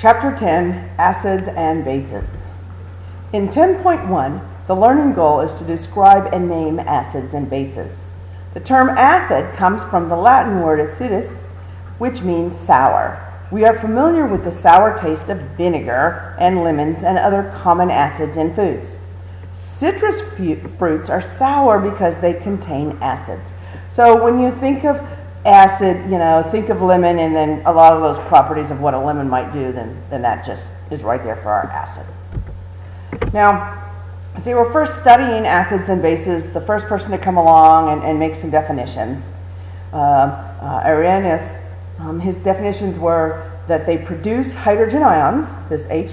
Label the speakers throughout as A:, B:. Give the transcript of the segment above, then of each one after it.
A: Chapter 10, Acids and Bases. In 10.1, the learning goal is to describe and name acids and bases. The term acid comes from the Latin word acidus, which means sour. We are familiar with the sour taste of vinegar and lemons and other common acids in foods. Citrus fruits are sour because they contain acids. So when you think of acid, think of lemon, and then a lot of those properties of what a lemon might do, then that just is right there for our acid. Now, as they were first studying acids and bases, the first person to come along and make some definitions, Arrhenius, his definitions were that they produce hydrogen ions, this H+,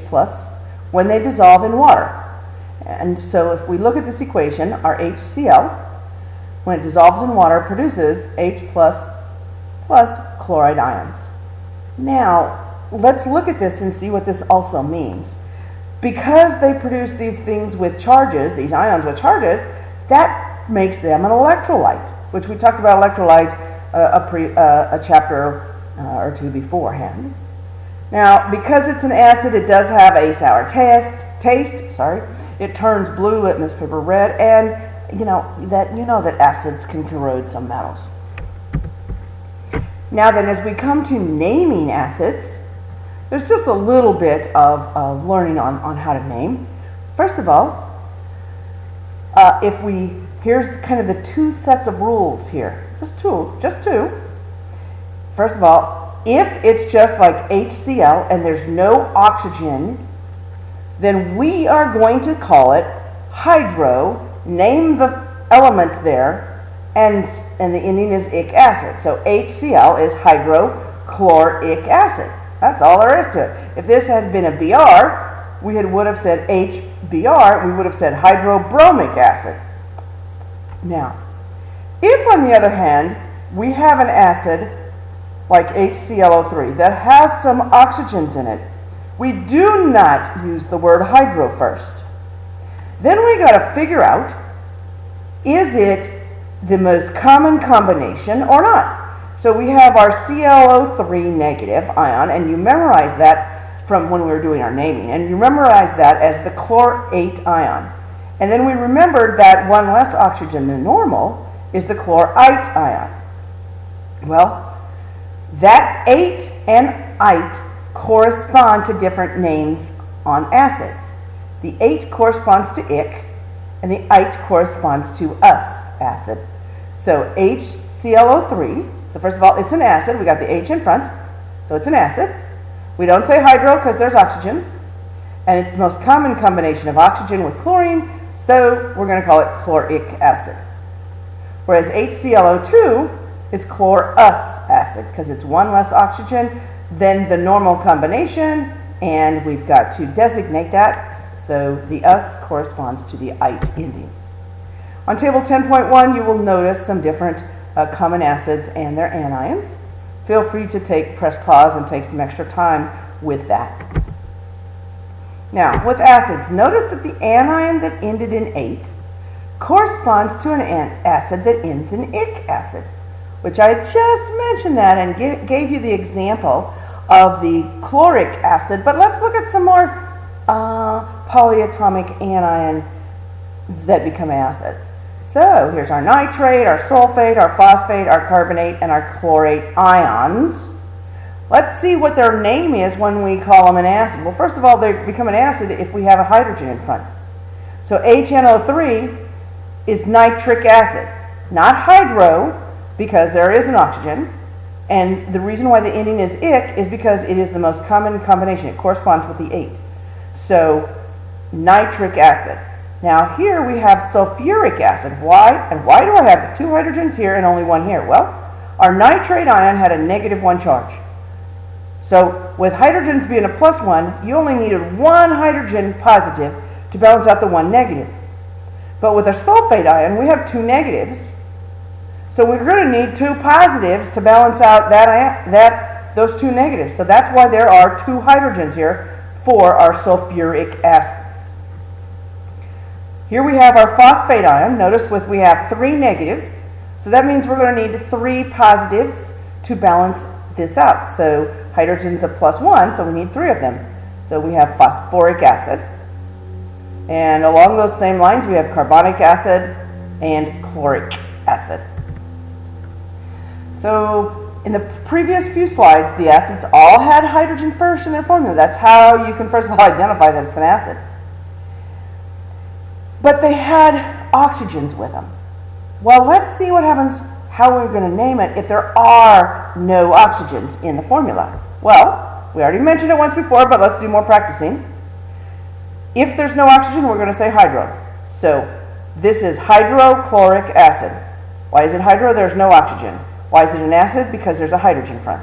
A: when they dissolve in water. And so if we look at this equation, our HCl, when it dissolves in water, produces H++ chloride ions. Now, let's look at this and see what this also means. Because they produce these things with charges, these ions with charges, that makes them an electrolyte, which we talked about electrolyte a chapter or two beforehand. Now, because it's an acid, it does have a sour taste. It turns blue, litmus paper red, and you know that acids can corrode some metals. Now then, as we come to naming acids, there's just a little bit of learning on how to name. First of all, here's kind of the two sets of rules here. Just two. First of all, if it's just like HCl and there's no oxygen, then we are going to call it hydro, name the element there, and the ending is ic acid. So HCl is hydrochloric acid. That's all there is to it. If this had been a Br, we would have said HBr, we would have said hydrobromic acid. Now, if on the other hand, we have an acid like HClO3 that has some oxygens in it, we do not use the word hydro first. Then we got to figure out, is it the most common combination or not? So we have our ClO3 negative ion, and you memorize that from when we were doing our naming, and you memorize that as the chlorate ion. And then we remembered that one less oxygen than normal is the chlorite ion. Well, that ate and ite correspond to different names on acids. The ate corresponds to ic, and the ite corresponds to us acid. So HClO3, so first of all, it's an acid. We got the H in front, so it's an acid. We don't say hydro because there's oxygens, and it's the most common combination of oxygen with chlorine, so we're going to call it chloric acid. Whereas HClO2 is chlorus acid because it's one less oxygen than the normal combination, and we've got to designate that, so the us corresponds to the ite ending. On table 10.1, you will notice some different common acids and their anions. Feel free to press pause and take some extra time with that. Now, with acids, notice that the anion that ended in ate corresponds to an acid that ends in ic acid, which I just mentioned that and gave you the example of the chloric acid, but let's look at some more polyatomic anions that become acids. So here's our nitrate, our sulfate, our phosphate, our carbonate, and our chlorate ions. Let's see what their name is when we call them an acid. Well, first of all, they become an acid if we have a hydrogen in front. So HNO3 is nitric acid, not hydro, because there is an oxygen. And the reason why the ending is ic is because it is the most common combination. It corresponds with the 8. So nitric acid. Now here we have sulfuric acid. Why? And why do I have 2 hydrogens here and only 1 here? Well, our nitrate ion had a -1 charge. So with hydrogens being a +1, you only needed 1 hydrogen positive to balance out the 1 negative. But with a sulfate ion, we have 2 negatives. So we're going to need 2 positives to balance out those 2 negatives. So that's why there are 2 hydrogens here for our sulfuric acid. Here we have our phosphate ion. Notice we have 3 negatives. So that means we're going to need 3 positives to balance this out. So Hydrogen's a +1, so we need 3 of them. So we have phosphoric acid. And along those same lines, we have carbonic acid and chloric acid. So in the previous few slides, the acids all had hydrogen first in their formula. That's how you can first of all identify that it's an acid. But they had oxygens with them. Well, let's see what happens, how we're going to name it if there are no oxygens in the formula. Well, we already mentioned it once before, but let's do more practicing. If there's no oxygen, we're going to say hydro. So this is hydrochloric acid. Why is it hydro? There's no oxygen. Why is it an acid? Because there's a hydrogen front.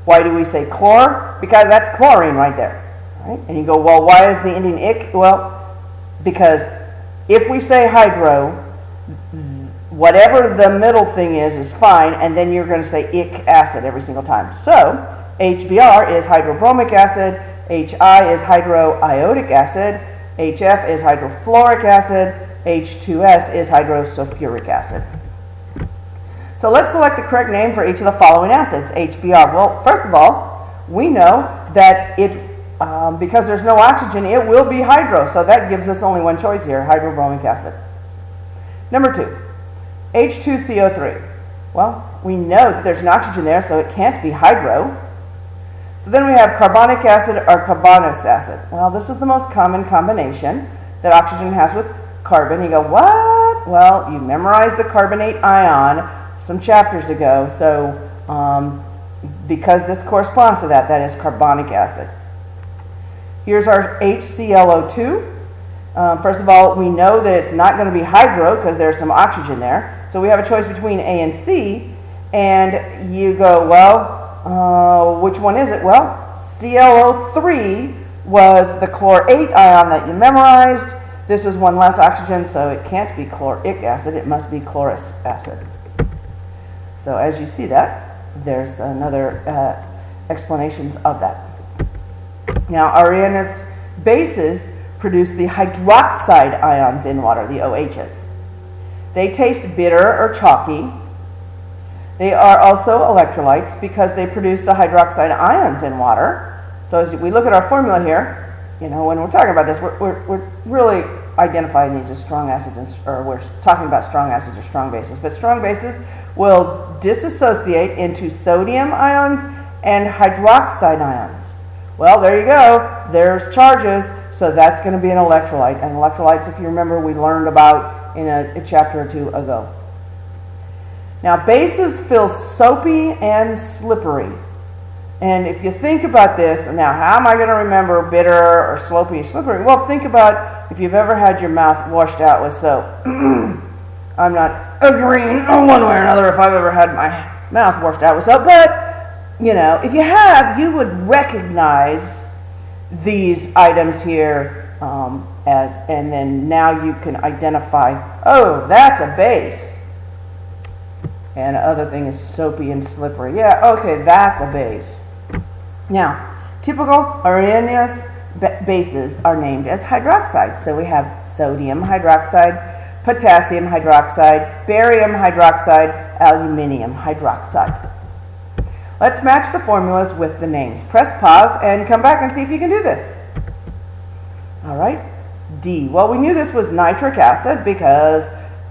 A: Why do we say chlor? Because that's chlorine right there. Right? And you go, well, why is the ending ic? Well, because if we say hydro, whatever the middle thing is fine, and then you're going to say ic acid every single time. So HBr is hydrobromic acid, HI is hydroiodic acid, HF is hydrofluoric acid, H2S is hydrosulfuric acid. So let's select the correct name for each of the following acids. HBr. Well, first of all, we know that because there's no oxygen, it will be hydro. So that gives us only one choice here, hydrobromic acid. Number 2, H2CO3. Well, we know that there's an oxygen there, so it can't be hydro. So then we have carbonic acid or carbonous acid. Well, this is the most common combination that oxygen has with carbon. You go, what? Well, you memorized the carbonate ion some chapters ago, so because this corresponds to that, that is carbonic acid. Here's our HClO2. First of all, we know that it's not going to be hydro because there's some oxygen there. So we have a choice between A and C, and you go, well, which one is it? Well, ClO3 was the chlorate ion that you memorized. This is one less oxygen, so it can't be chloric acid. It must be chlorous acid. So as you see that, there's another explanations of that. Now, Arrhenius bases produce the hydroxide ions in water, the OHs. They taste bitter or chalky. They are also electrolytes because they produce the hydroxide ions in water. So as we look at our formula here, when we're talking about this, we're really identifying these as strong acids, or we're talking about strong acids or strong bases. But strong bases will dissociate into sodium ions and hydroxide ions. Well, there you go. There's charges, so that's going to be an electrolyte. And electrolytes, if you remember, we learned about in a chapter or two ago. Now, bases feel soapy and slippery. And if you think about this, now how am I going to remember bitter or slopey or slippery? Well, think about if you've ever had your mouth washed out with soap. I'm not agreeing one way or another if I've ever had my mouth washed out with soap, but if you have, you would recognize these items here and then now you can identify, oh, that's a base. And the other thing is soapy and slippery. Yeah, okay, that's a base. Now, typical Arrhenius bases are named as hydroxides. So we have sodium hydroxide, potassium hydroxide, barium hydroxide, aluminium hydroxide. Let's match the formulas with the names. Press pause and come back and see if you can do this. All right, D. Well, we knew this was nitric acid because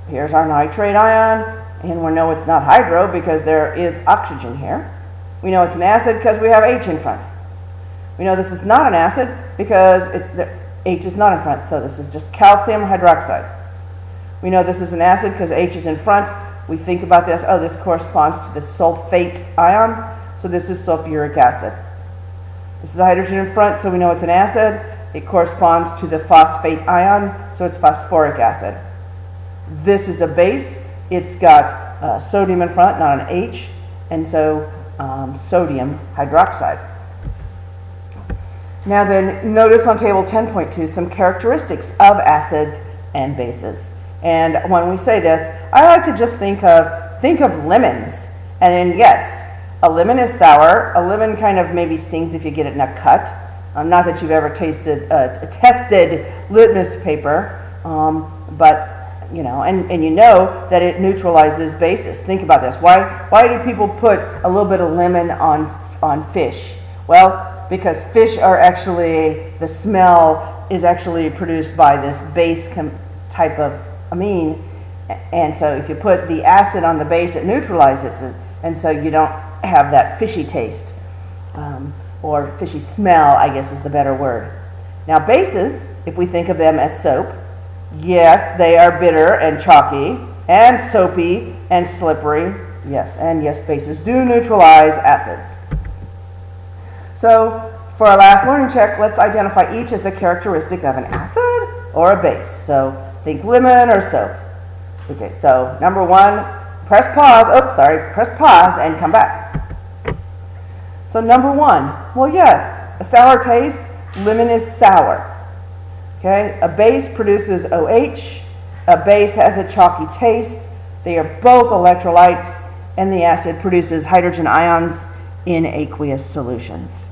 A: here's our nitrate ion, and we know it's not hydro because there is oxygen here. We know it's an acid because we have H in front. We know this is not an acid because the H is not in front, so this is just calcium hydroxide. We know this is an acid because H is in front. We think about this, oh, this corresponds to the sulfate ion, so this is sulfuric acid. This is a hydrogen in front, so we know it's an acid. It corresponds to the phosphate ion, so it's phosphoric acid. This is a base. It's got sodium in front, not an H, and so sodium hydroxide. Now then, notice on table 10.2 some characteristics of acids and bases. And when we say this, I like to just think of lemons. And then yes, a lemon is sour. A lemon kind of maybe stings if you get it in a cut. Not that you've ever tested litmus paper, but and you know that it neutralizes bases. Think about this. Why do people put a little bit of lemon on on fish? Well, because fish are actually, the smell is actually produced by this base type of amine, and so if you put the acid on the base, it neutralizes it, and so you don't have that fishy taste, or fishy smell, I guess is the better word. Now bases, if we think of them as soap, yes, they are bitter and chalky and soapy and slippery. Yes, and yes, bases do neutralize acids. So for our last learning check, let's identify each as a characteristic of an acid or a base. So think lemon or soap. Okay, so number one, press pause and come back. So number one, well yes, a sour taste, lemon is sour. Okay, a base produces OH, a base has a chalky taste, they are both electrolytes, and the acid produces hydrogen ions in aqueous solutions.